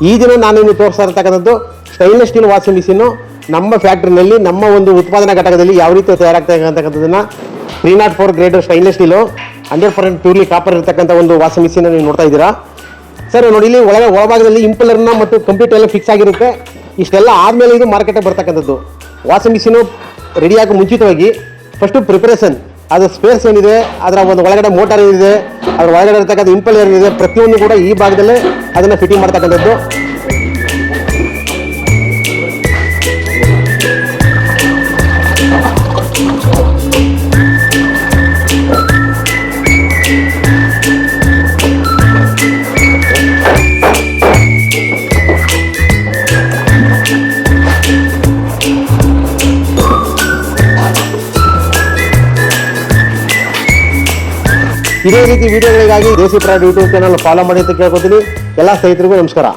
ಈ ದಿನ ನಾನು ನಿಮಗೆ ತೋರಿಸ್ತಾ ಇರ್ತಕ್ಕಂಥದ್ದು ಸ್ಟೈನ್ಲೆಸ್ ಸ್ಟೀಲ್ ವಾಷಿಂಗ್ ಮಿಷಿನ್ನು ನಮ್ಮ ಫ್ಯಾಕ್ಟ್ರಿನಲ್ಲಿ ನಮ್ಮ ಒಂದು ಉತ್ಪಾದನಾ ಘಟಕದಲ್ಲಿ ಯಾವ ರೀತಿ ತಯಾರಾಗ್ತಾ ಅಂತಕ್ಕಂಥದ್ದನ್ನು 304 grade stainless steel 100% purely copper ಇರತಕ್ಕಂಥ ಒಂದು ವಾಷಿಂಗ್ ಮಿಷಿನ್ ನೀವು ನೋಡ್ತಾ ಇದ್ದೀರಾ ಸರ್. ನೋಡಿ ಇಲ್ಲಿ ಒಳಭಾಗದಲ್ಲಿ ಇಂಪಲರ್ನ ಮತ್ತು ಕಂಪ್ಯೂಟರ್ ಎಲ್ಲ ಫಿಕ್ಸ್ ಆಗಿರುತ್ತೆ. ಇಷ್ಟೆಲ್ಲ ಆದಮೇಲೆ ಇದು ಮಾರ್ಕೆಟಿಗೆ ಬರ್ತಕ್ಕಂಥದ್ದು. ವಾಷಿಂಗ್ ಮಿಷಿನು ರೆಡಿಯಾಗಿ ಮುಂಚಿತವಾಗಿ ಫಸ್ಟು ಪ್ರಿಪರೇಷನ್, ಅದು ಸ್ಪೇಸ್ ಏನಿದೆ, ಅದರ ಒಂದು ಒಳಗಡೆ ಮೋಟಾರ್ ಏನಿದೆ, ಅದರ ಒಳಗಡೆ ಇರ್ತಕ್ಕಂಥ ಇಂಪಲರ್ ಏನಿದೆ, ಪ್ರತಿಯೊಂದು ಕೂಡ ಈ ಭಾಗದಲ್ಲೇ ಅದನ್ನು ಫಿಟ್ಟಿಂಗ್ ಮಾಡ್ತಕ್ಕಂಥದ್ದು. ಇದೇ ರೀತಿ ವಿಡಿಯೋಗಳಿಗಾಗಿ ದೇಸಿ ಪ್ರಾಡ್ ಯೂಟ್ಯೂಬ್ ಚಾನಲ್ ಫಾಲೋ ಮಾಡಿ ಅಂತ ಕೇಳ್ಕೊತೀನಿ. ಎಲ್ಲ ಸ್ನೇಹಿತರಿಗೂ ನಮಸ್ಕಾರ.